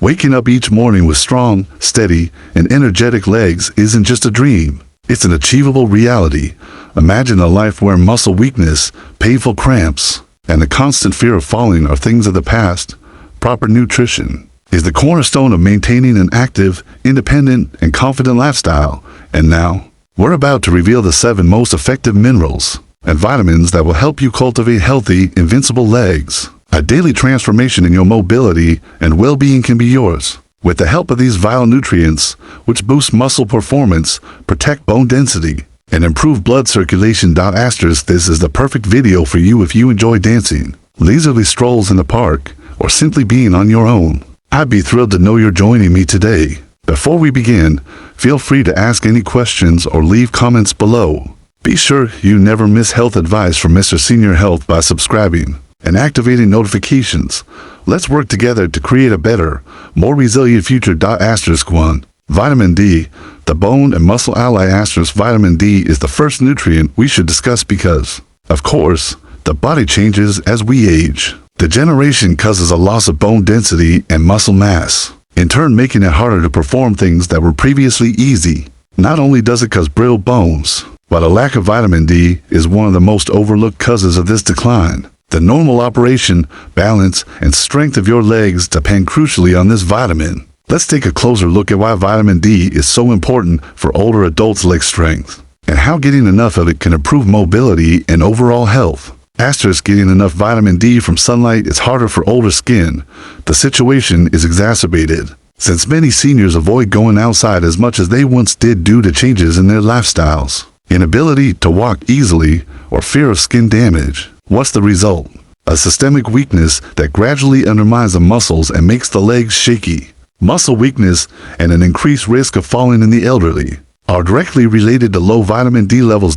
Waking up each morning with strong, steady, and energetic legs isn't just a dream. It's an achievable reality. Imagine a life where muscle weakness, painful cramps, and the constant fear of falling are things of the past. Proper nutrition is the cornerstone of maintaining an active, independent, and confident lifestyle. And now, we're about to reveal the 7 most effective minerals and vitamins that will help you cultivate healthy, invincible legs. A daily transformation in your mobility and well-being can be yours. With the help of these vital nutrients, which boost muscle performance, protect bone density, and improve blood circulation. This is the perfect video for you if you enjoy dancing, leisurely strolls in the park, or simply being on your own. I'd be thrilled to know you're joining me today. Before we begin, feel free to ask any questions or leave comments below. Be sure you never miss health advice from Mr. Senior Health by subscribing and activating notifications. Let's work together to create a better, more resilient future. 1. Vitamin D. The bone and muscle ally. Vitamin D is the first nutrient we should discuss because, of course, the body changes as we age. Degeneration causes a loss of bone density and muscle mass, in turn making it harder to perform things that were previously easy. Not only does it cause brittle bones, but a lack of vitamin D is one of the most overlooked causes of this decline. The normal operation, balance, and strength of your legs depend crucially on this vitamin. Let's take a closer look at why vitamin D is so important for older adults' leg strength, and how getting enough of it can improve mobility and overall health. Getting enough vitamin D from sunlight is harder for older skin. The situation is exacerbated, since many seniors avoid going outside as much as they once did due to changes in their lifestyles, inability to walk easily, or fear of skin damage. What's the result? A systemic weakness that gradually undermines the muscles and makes the legs shaky. Muscle weakness and an increased risk of falling in the elderly are directly related to low vitamin D levels.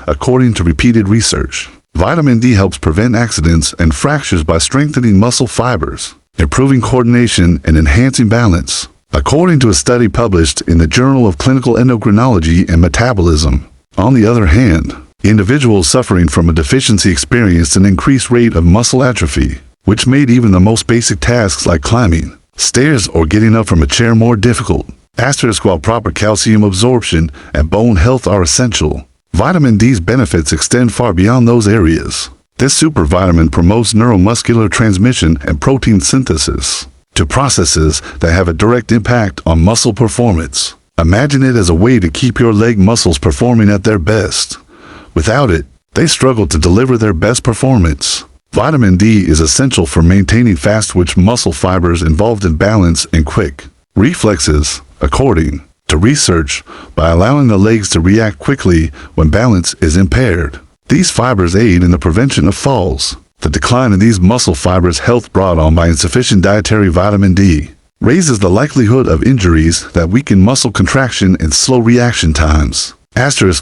According to repeated research, vitamin D helps prevent accidents and fractures by strengthening muscle fibers, improving coordination, and enhancing balance. According to a study published in the Journal of Clinical Endocrinology and Metabolism, on the other hand, individuals suffering from a deficiency experienced an increased rate of muscle atrophy, which made even the most basic tasks like climbing stairs or getting up from a chair more difficult. While proper calcium absorption and bone health are essential, vitamin D's benefits extend far beyond those areas. This supervitamin promotes neuromuscular transmission and protein synthesis, two processes that have a direct impact on muscle performance. Imagine it as a way to keep your leg muscles performing at their best. Without it, they struggle to deliver their best performance. Vitamin D is essential for maintaining fast-twitch muscle fibers involved in balance and quick reflexes, according to research, by allowing the legs to react quickly when balance is impaired. These fibers aid in the prevention of falls. The decline in these muscle fibers, health brought on by insufficient dietary vitamin D, raises the likelihood of injuries that weaken muscle contraction and slow reaction times.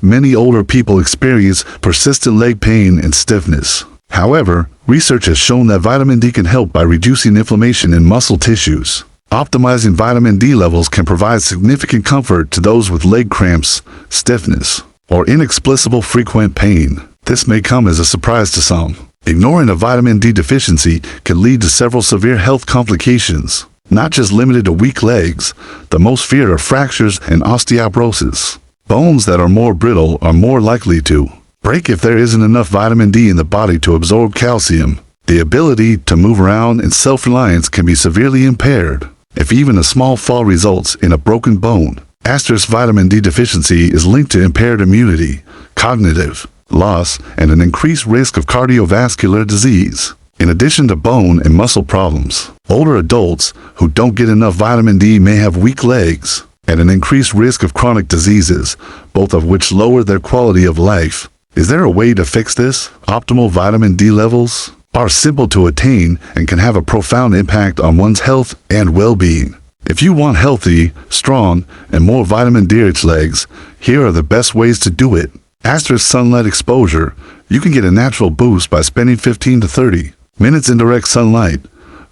Many older people experience persistent leg pain and stiffness. However, research has shown that vitamin D can help by reducing inflammation in muscle tissues. Optimizing vitamin D levels can provide significant comfort to those with leg cramps, stiffness, or inexplicable frequent pain. This may come as a surprise to some. Ignoring a vitamin D deficiency can lead to several severe health complications, not just limited to weak legs. The most feared are fractures and osteoporosis. Bones that are more brittle are more likely to break if there isn't enough vitamin D in the body to absorb calcium. The ability to move around and self-reliance can be severely impaired if even a small fall results in a broken bone. Vitamin D deficiency is linked to impaired immunity, cognitive loss, and an increased risk of cardiovascular disease. In addition to bone and muscle problems, older adults who don't get enough vitamin D may have weak legs and an increased risk of chronic diseases, both of which lower their quality of life. Is there a way to fix this? Optimal vitamin D levels are simple to attain and can have a profound impact on one's health and well-being. If you want healthy, strong, and more vitamin D-rich legs, here are the best ways to do it. Sunlight exposure. You can get a natural boost by spending 15 to 30 minutes in direct sunlight,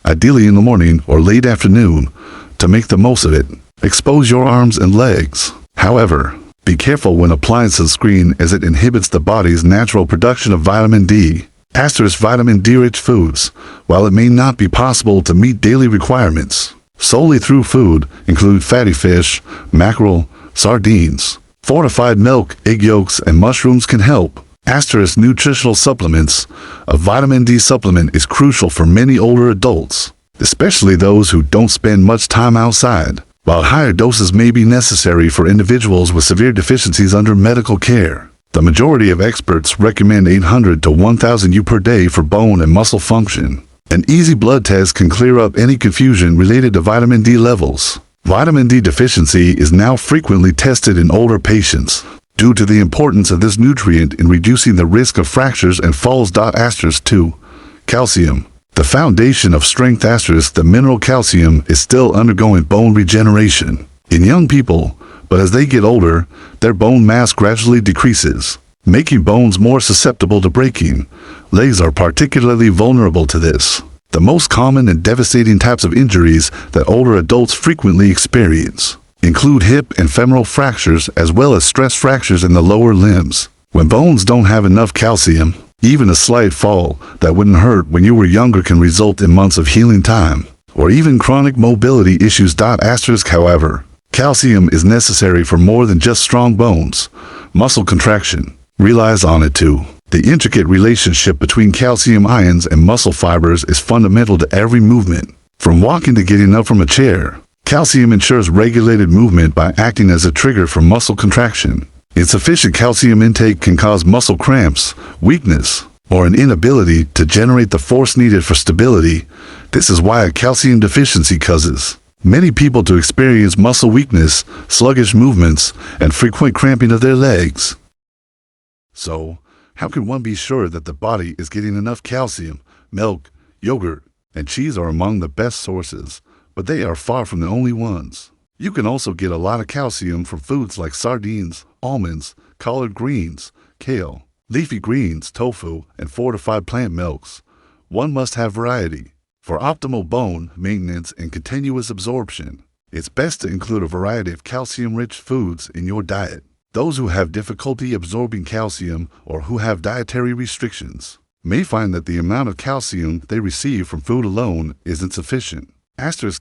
ideally in the morning or late afternoon. To make the most of it, expose your arms and legs. However, be careful when applying sunscreen as it inhibits the body's natural production of vitamin D. Vitamin D-rich foods. While it may not be possible to meet daily requirements, solely through food include fatty fish, mackerel, sardines. Fortified milk, egg yolks, and mushrooms can help. Asterisk nutritional supplements. A vitamin D supplement is crucial for many older adults, especially those who don't spend much time outside. While higher doses may be necessary for individuals with severe deficiencies under medical care, the majority of experts recommend 800 to 1000 U per day for bone and muscle function. An easy blood test can clear up any confusion related to vitamin D levels. Vitamin D deficiency is now frequently tested in older patients due to the importance of this nutrient in reducing the risk of fractures and falls. 2. Calcium. The foundation of strength. The mineral calcium is still undergoing bone regeneration in young people, but as they get older, their bone mass gradually decreases, making bones more susceptible to breaking. Legs are particularly vulnerable to this. The most common and devastating types of injuries that older adults frequently experience include hip and femoral fractures as well as stress fractures in the lower limbs. When bones don't have enough calcium, even a slight fall that wouldn't hurt when you were younger can result in months of healing time, or even chronic mobility issues. However, calcium is necessary for more than just strong bones. Muscle contraction relies on it too. The intricate relationship between calcium ions and muscle fibers is fundamental to every movement. From walking to getting up from a chair, calcium ensures regulated movement by acting as a trigger for muscle contraction. Insufficient calcium intake can cause muscle cramps, weakness, or an inability to generate the force needed for stability. This is why a calcium deficiency causes many people to experience muscle weakness, sluggish movements, and frequent cramping of their legs. So, how can one be sure that the body is getting enough calcium? Milk, yogurt, and cheese are among the best sources, but they are far from the only ones. You can also get a lot of calcium from foods like sardines, almonds, collard greens, kale, leafy greens, tofu, and fortified plant milks. One must have variety. For optimal bone maintenance and continuous absorption, it's best to include a variety of calcium-rich foods in your diet. Those who have difficulty absorbing calcium or who have dietary restrictions may find that the amount of calcium they receive from food alone isn't sufficient.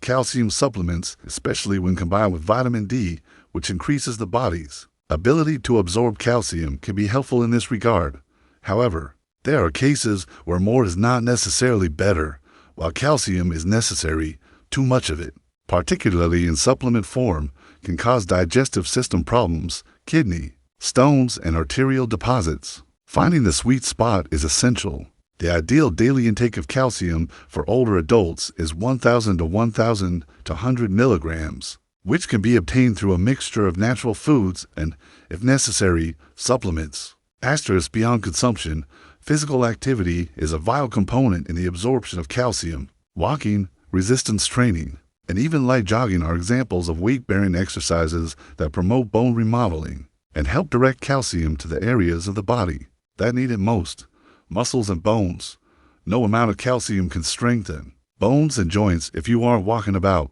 Calcium supplements, especially when combined with vitamin D, which increases the body's ability to absorb calcium, can be helpful in this regard. However, there are cases where more is not necessarily better. While calcium is necessary, too much of it, particularly in supplement form, can cause digestive system problems, kidney stones, and arterial deposits. Finding the sweet spot is essential. The ideal daily intake of calcium for older adults is 1,000 to 1,200 milligrams, which can be obtained through a mixture of natural foods and, if necessary, supplements. Beyond consumption, physical activity is a vital component in the absorption of calcium. Walking, resistance training, and even light jogging are examples of weight-bearing exercises that promote bone remodeling and help direct calcium to the areas of the body that need it most. Muscles and bones. No amount of calcium can strengthen bones and joints if you aren't walking about.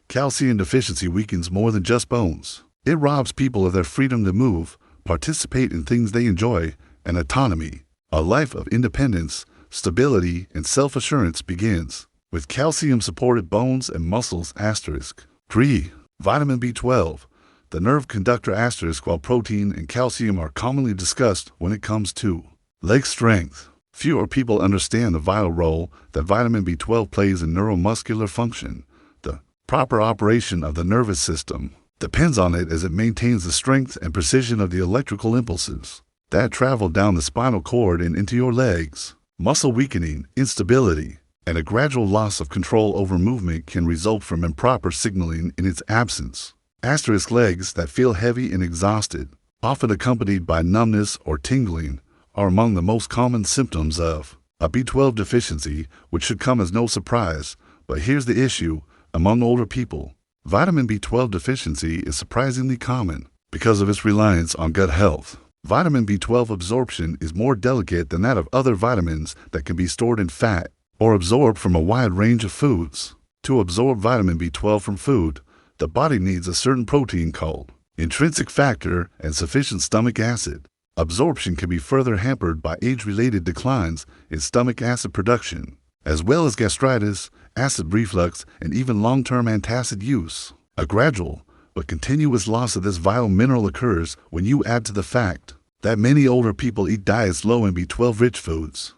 Calcium deficiency weakens more than just bones. It robs people of their freedom to move, participate in things they enjoy, and autonomy. A life of independence, stability, and self-assurance begins with calcium-supported bones and muscles. 3. Vitamin B12. The nerve conductor. While protein and calcium are commonly discussed when it comes to leg strength, fewer people understand the vital role that vitamin B12 plays in neuromuscular function. The proper operation of the nervous system depends on it as it maintains the strength and precision of the electrical impulses that travel down the spinal cord and into your legs. Muscle weakening, instability, and a gradual loss of control over movement can result from improper signaling in its absence. Legs that feel heavy and exhausted, often accompanied by numbness or tingling, are among the most common symptoms of a B12 deficiency, which should come as no surprise. But here's the issue: among older people, vitamin B12 deficiency is surprisingly common because of its reliance on gut health. Vitamin B12 absorption is more delicate than that of other vitamins that can be stored in fat or absorbed from a wide range of foods. To absorb vitamin B12 from food, the body needs a certain protein called intrinsic factor and sufficient stomach acid. Absorption can be further hampered by age-related declines in stomach acid production, as well as gastritis, acid reflux, and even long-term antacid use. A gradual but continuous loss of this vital mineral occurs when you add to the fact that many older people eat diets low in B12-rich foods.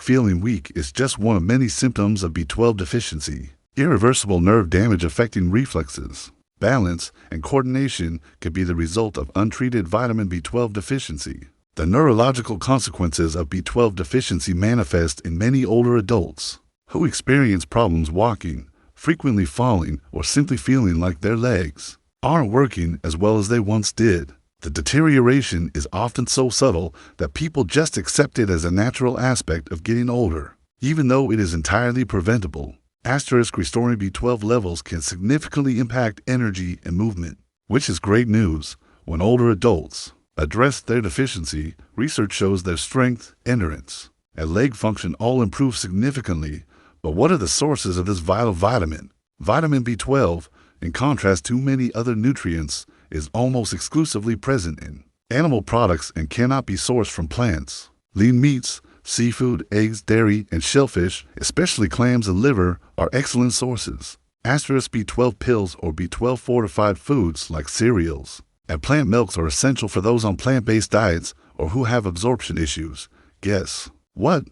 Feeling weak is just one of many symptoms of B12 deficiency. Irreversible nerve damage affecting reflexes, balance, and coordination could be the result of untreated vitamin B12 deficiency. The neurological consequences of B12 deficiency manifest in many older adults who experience problems walking, frequently falling, or simply feeling like their legs aren't working as well as they once did. The deterioration is often so subtle that people just accept it as a natural aspect of getting older, even though it is entirely preventable. Restoring B12 levels can significantly impact energy and movement, which is great news. When older adults address their deficiency, research shows their strength, endurance, and leg function all improve significantly. But what are the sources of this vital vitamin? Vitamin B12, in contrast to many other nutrients, is almost exclusively present in animal products and cannot be sourced from plants. Lean meats, seafood, eggs, dairy, and shellfish, especially clams and liver, are excellent sources. B12 pills or B12 fortified foods like cereals and plant milks are essential for those on plant-based diets or who have absorption issues. Guess what?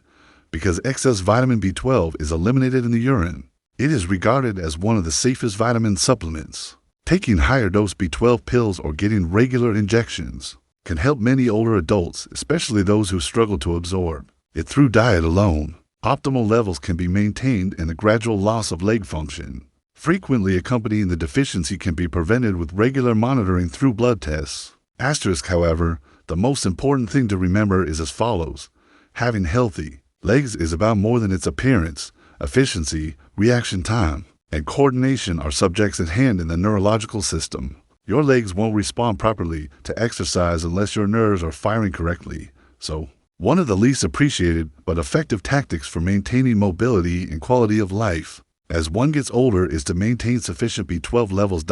Because excess vitamin B12 is eliminated in the urine, it is regarded as one of the safest vitamin supplements. Taking higher dose B12 pills or getting regular injections can help many older adults, especially those who struggle to absorb it through diet alone. Optimal levels can be maintained and a gradual loss of leg function, frequently accompanying the deficiency, can be prevented with regular monitoring through blood tests. However, the most important thing to remember is as follows. Having healthy legs is about more than its appearance. Efficiency, reaction time, and coordination are subjects at hand in the neurological system. Your legs won't respond properly to exercise unless your nerves are firing correctly. So, one of the least appreciated but effective tactics for maintaining mobility and quality of life as one gets older is to maintain sufficient B12 levels.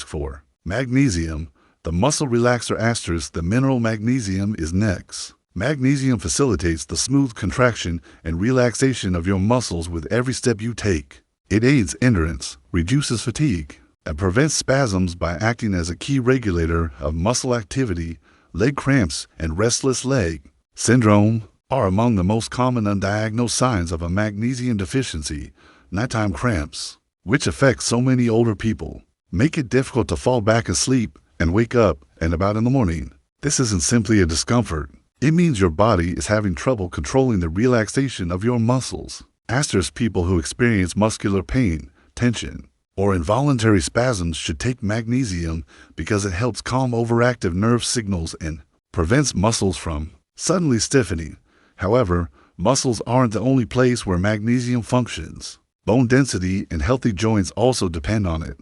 4. Magnesium, the muscle relaxer. The mineral magnesium is next. Magnesium facilitates the smooth contraction and relaxation of your muscles with every step you take. It aids endurance, reduces fatigue, and prevents spasms by acting as a key regulator of muscle activity. Leg cramps and restless leg syndrome are among the most common undiagnosed signs of a magnesium deficiency. Nighttime cramps, which affect so many older people, make it difficult to fall back asleep and wake up and about in the morning. This isn't simply a discomfort. It means your body is having trouble controlling the relaxation of your muscles. People who experience muscular pain, tension, or involuntary spasms should take magnesium because it helps calm overactive nerve signals and prevents muscles from suddenly stiffening. However, muscles aren't the only place where magnesium functions. Bone density and healthy joints also depend on it.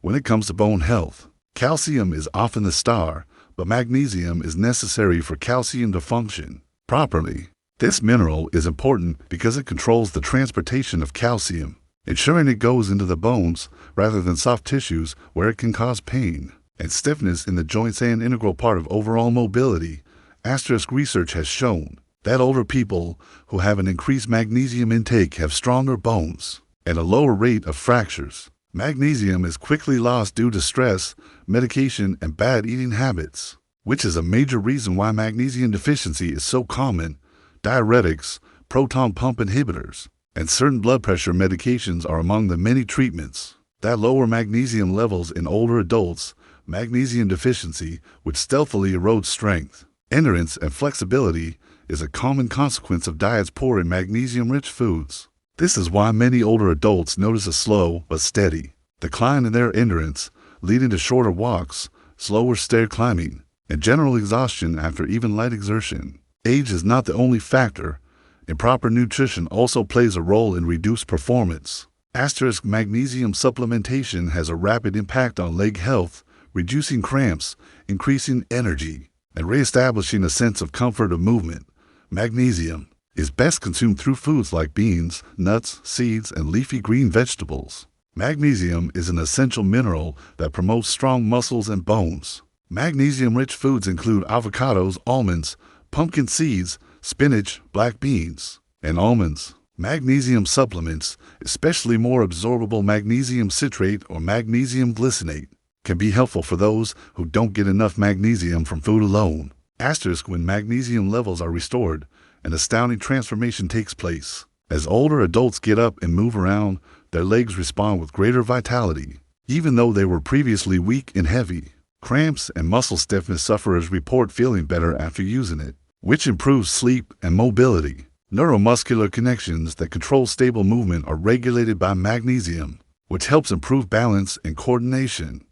When it comes to bone health, calcium is often the star, but magnesium is necessary for calcium to function properly. This mineral is important because it controls the transportation of calcium, ensuring it goes into the bones rather than soft tissues where it can cause pain and stiffness in the joints, an integral part of overall mobility. Research has shown that older people who have an increased magnesium intake have stronger bones and a lower rate of fractures. Magnesium is quickly lost due to stress, medication, and bad eating habits, which is a major reason why magnesium deficiency is so common. Diuretics, proton pump inhibitors, and certain blood pressure medications are among the many treatments that lower magnesium levels in older adults. Magnesium deficiency, which stealthily erodes strength, endurance, and flexibility, is a common consequence of diets poor in magnesium-rich foods. This is why many older adults notice a slow but steady decline in their endurance, leading to shorter walks, slower stair climbing, and general exhaustion after even light exertion. Age is not the only factor. Improper nutrition also plays a role in reduced performance. Magnesium supplementation has a rapid impact on leg health, reducing cramps, increasing energy, and reestablishing a sense of comfort of movement. Magnesium is best consumed through foods like beans, nuts, seeds, and leafy green vegetables. Magnesium is an essential mineral that promotes strong muscles and bones. Magnesium-rich foods include avocados, almonds, pumpkin seeds, spinach, black beans, and almonds. Magnesium supplements, especially more absorbable magnesium citrate or magnesium glycinate, can be helpful for those who don't get enough magnesium from food alone. Asterisk when magnesium levels are restored, an astounding transformation takes place. As older adults get up and move around, their legs respond with greater vitality, even though they were previously weak and heavy. Cramps and muscle stiffness sufferers report feeling better after using it, which improves sleep and mobility. Neuromuscular connections that control stable movement are regulated by magnesium, which helps improve balance and coordination.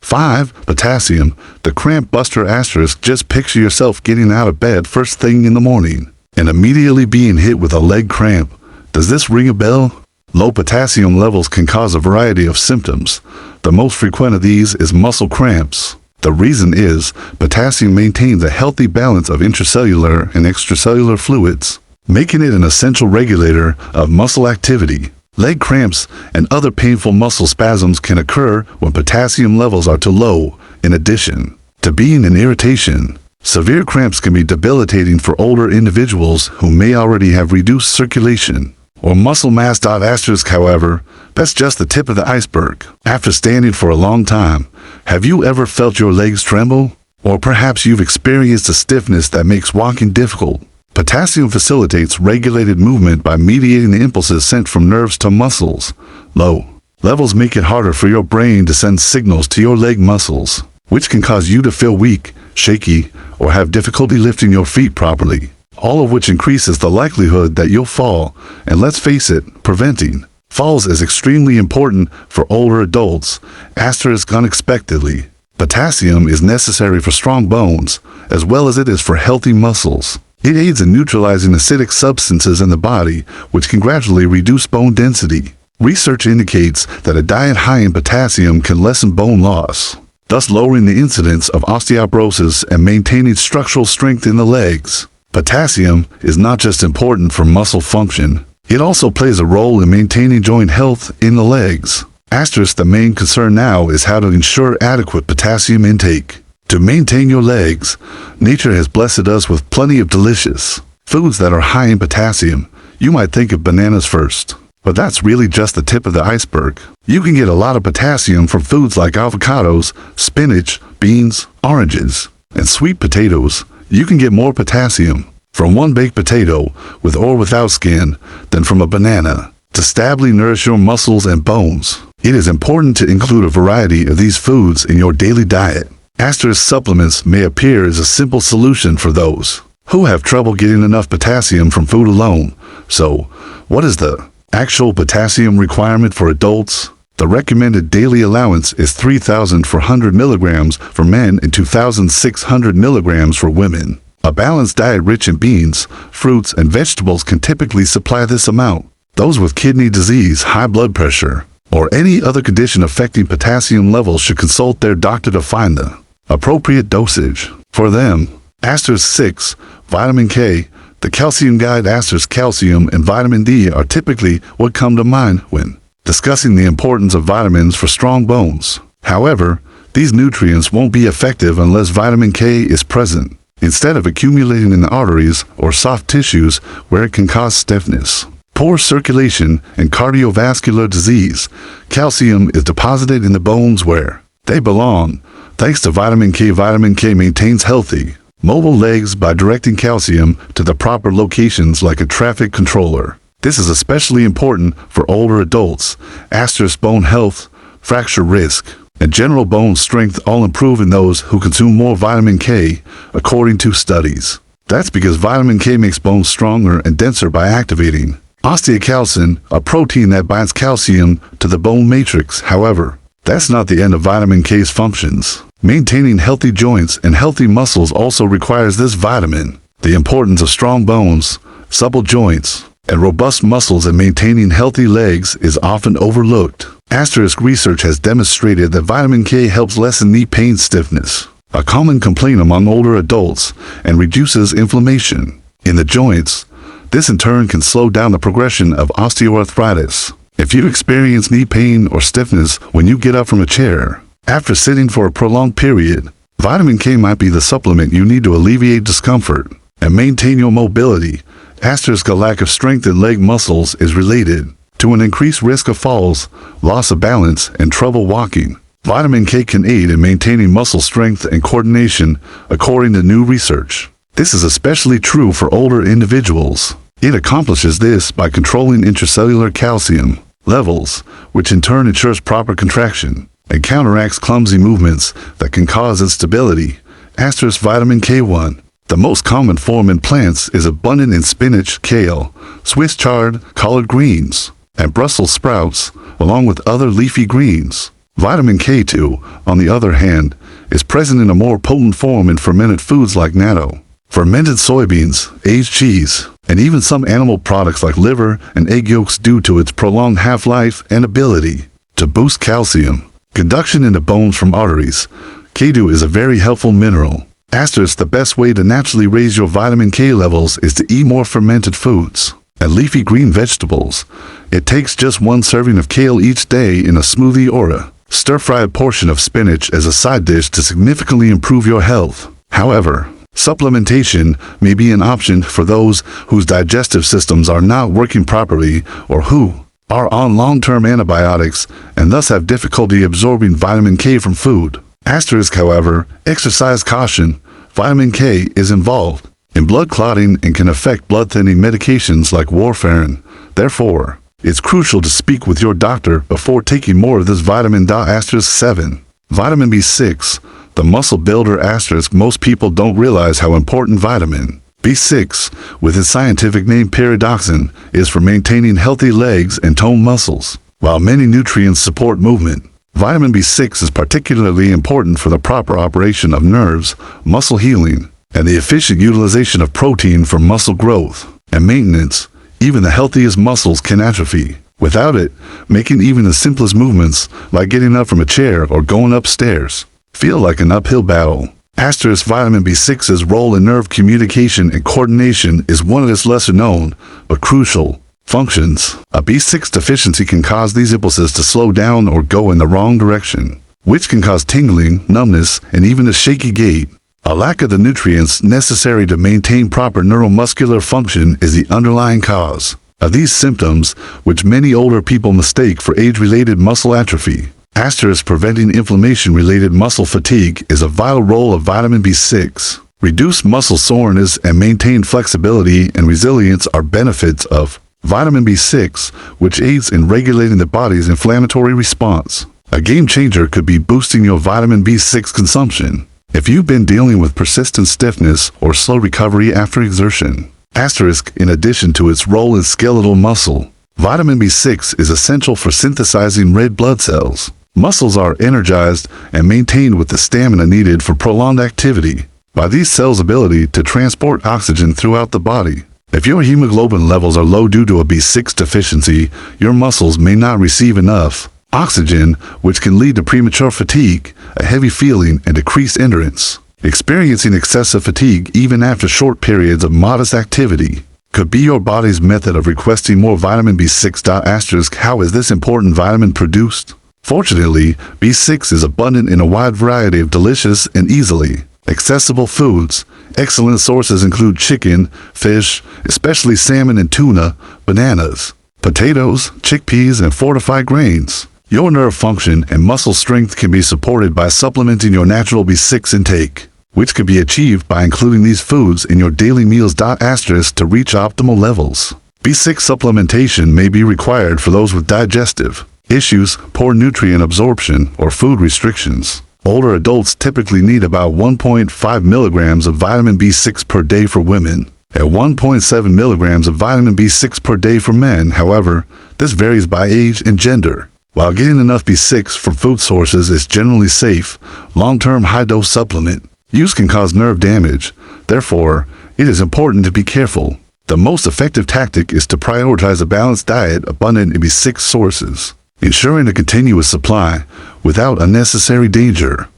5. Potassium, the cramp buster. Asterisk just picture yourself getting out of bed first thing in the morning and immediately being hit with a leg cramp. Does this ring a bell? Low potassium levels can cause a variety of symptoms. The most frequent of these is muscle cramps. The reason is potassium maintains a healthy balance of intracellular and extracellular fluids, making it an essential regulator of muscle activity. Leg cramps and other painful muscle spasms can occur when potassium levels are too low. In addition to being an irritation, severe cramps can be debilitating for older individuals who may already have reduced circulation or muscle mass. Asterisk however, that's just the tip of the iceberg. After standing for a long time, have you ever felt your legs tremble? Or perhaps you've experienced a stiffness that makes walking difficult. Potassium facilitates regulated movement by mediating the impulses sent from nerves to muscles. Low levels make it harder for your brain to send signals to your leg muscles, which can cause you to feel weak, shaky, or have difficulty lifting your feet properly, all of which increases the likelihood that you'll fall. And let's face it, preventing falls is extremely important for older adults. Asterisk unexpectedly, potassium is necessary for strong bones, as well as it is for healthy muscles. It aids in neutralizing acidic substances in the body, which can gradually reduce bone density. Research indicates that a diet high in potassium can lessen bone loss, thus lowering the incidence of osteoporosis and maintaining structural strength in the legs. Potassium is not just important for muscle function, it also plays a role in maintaining joint health in the legs. Asterisk the main concern now is how to ensure adequate potassium intake. To maintain your legs, nature has blessed us with plenty of delicious foods that are high in potassium. You might think of bananas first, but that's really just the tip of the iceberg. You can get a lot of potassium from foods like avocados, spinach, beans, oranges, and sweet potatoes. You can get more potassium from one baked potato, with or without skin, than from a banana. To stably nourish your muscles and bones, it is important to include a variety of these foods in your daily diet. Asterisk supplements may appear as a simple solution for those who have trouble getting enough potassium from food alone. So, what is the actual potassium requirement for adults? The recommended daily allowance is 3,400 milligrams for men and 2,600 milligrams for women. A balanced diet rich in beans, fruits, and vegetables can typically supply this amount. Those with kidney disease, high blood pressure, or any other condition affecting potassium levels should consult their doctor to find the appropriate dosage for them. Asterisk 6. Vitamin K. The calcium guide. Asterisk calcium and vitamin D are typically what come to mind when discussing the importance of vitamins for strong bones. However, these nutrients won't be effective unless vitamin K is present, instead of accumulating in the arteries or soft tissues where it can cause stiffness, poor circulation, and cardiovascular disease. Calcium is deposited in the bones where they belong. Thanks to vitamin K, vitamin K maintains healthy, mobile legs by directing calcium to the proper locations like a traffic controller. This is especially important for older adults. Asterisk bone health, fracture risk, and general bone strength all improve in those who consume more vitamin K, according to studies. That's because vitamin K makes bones stronger and denser by activating osteocalcin, a protein that binds calcium to the bone matrix. However, that's not the end of vitamin K's functions. Maintaining healthy joints and healthy muscles also requires this vitamin. The importance of strong bones, supple joints, and robust muscles in maintaining healthy legs is often overlooked. Asterisk research has demonstrated that vitamin K helps lessen knee pain, stiffness, a common complaint among older adults, and reduces inflammation in the joints. This in turn can slow down the progression of osteoarthritis. If you experience knee pain or stiffness when you get up from a chair after sitting for a prolonged period, vitamin K might be the supplement you need to alleviate discomfort and maintain your mobility. Asterisk a lack of strength in leg muscles is related to an increased risk of falls, loss of balance, and trouble walking. Vitamin K can aid in maintaining muscle strength and coordination, according to new research. This is especially true for older individuals. It accomplishes this by controlling intracellular calcium levels, which in turn ensures proper contraction and counteracts clumsy movements that can cause instability. Asterisk vitamin K1. The most common form in plants is abundant in spinach, kale, Swiss chard, collard greens, and Brussels sprouts, along with other leafy greens. Vitamin K2, on the other hand, is present in a more potent form in fermented foods like natto, fermented soybeans, aged cheese, and even some animal products like liver and egg yolks due to its prolonged half-life and ability to boost calcium conduction into bones from arteries. K2 is a very helpful mineral. Asterisk the best way to naturally raise your vitamin K levels is to eat more fermented foods and leafy green vegetables. It takes just one serving of kale each day in a smoothie or a stir-fried portion of spinach as a side dish to significantly improve your health. However, supplementation may be an option for those whose digestive systems are not working properly or who are on long-term antibiotics and thus have difficulty absorbing vitamin K from food. Asterisk however, exercise caution. Vitamin K is involved in blood clotting and can affect blood-thinning medications like warfarin. Therefore, it's crucial to speak with your doctor before taking more of this vitamin. Asterisk 7. Vitamin B6, the muscle builder. Asterisk most people don't realize how important vitamin B6, with its scientific name pyridoxine, is for maintaining healthy legs and toned muscles. While many nutrients support movement, vitamin B6 is particularly important for the proper operation of nerves, muscle healing, and the efficient utilization of protein for muscle growth and maintenance. Even the healthiest muscles can atrophy. Without it, making even the simplest movements, like getting up from a chair or going upstairs, feel like an uphill battle. Asterisk vitamin B6's role in nerve communication and coordination is one of its lesser known, but crucial, functions. A B6 deficiency can cause these impulses to slow down or go in the wrong direction, which can cause tingling, numbness, and even a shaky gait. A lack of the nutrients necessary to maintain proper neuromuscular function is the underlying cause of these symptoms, which many older people mistake for age-related muscle atrophy. Asterisk preventing inflammation-related muscle fatigue is a vital role of vitamin B6. Reduced muscle soreness and maintained flexibility and resilience are benefits of vitamin B6, which aids in regulating the body's inflammatory response. A game changer could be boosting your vitamin B6 consumption if you've been dealing with persistent stiffness or slow recovery after exertion. Asterisk in addition to its role in skeletal muscle, vitamin B6 is essential for synthesizing red blood cells. Muscles are energized and maintained with the stamina needed for prolonged activity by these cells' ability to transport oxygen throughout the body. If your hemoglobin levels are low due to a B6 deficiency, your muscles may not receive enough oxygen, which can lead to premature fatigue, a heavy feeling, and decreased endurance. Experiencing excessive fatigue even after short periods of modest activity could be your body's method of requesting more vitamin B6. Asterisk how is this important vitamin produced? Fortunately, B6 is abundant in a wide variety of delicious and easily accessible foods. Excellent sources include chicken, fish, especially salmon and tuna, bananas, potatoes, chickpeas, and fortified grains. Your nerve function and muscle strength can be supported by supplementing your natural B6 intake, which can be achieved by including these foods in your daily meals. Asterisk to reach optimal levels. B6 supplementation may be required for those with digestive issues, poor nutrient absorption, or food restrictions. Older adults typically need about 1.5 milligrams of vitamin B6 per day for women, and 1.7 milligrams of vitamin B6 per day for men. However, this varies by age and gender. While getting enough B6 from food sources is generally safe, long-term high-dose supplement use can cause nerve damage. Therefore, it is important to be careful. The most effective tactic is to prioritize a balanced diet abundant in B6 sources, ensuring a continuous supply without unnecessary danger.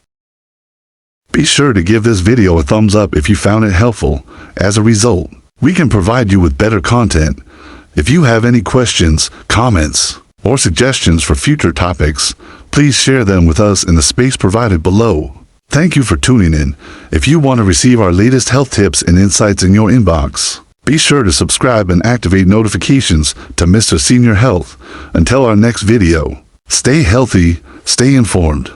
Be sure to give this video a thumbs up if you found it helpful. As a result, we can provide you with better content. If you have any questions, comments, or suggestions for future topics, please share them with us in the space provided below. Thank you for tuning in. If you want to receive our latest health tips and insights in your inbox, Be sure to subscribe and activate notifications to Mr. Senior Health. Until our next video, stay healthy, stay informed.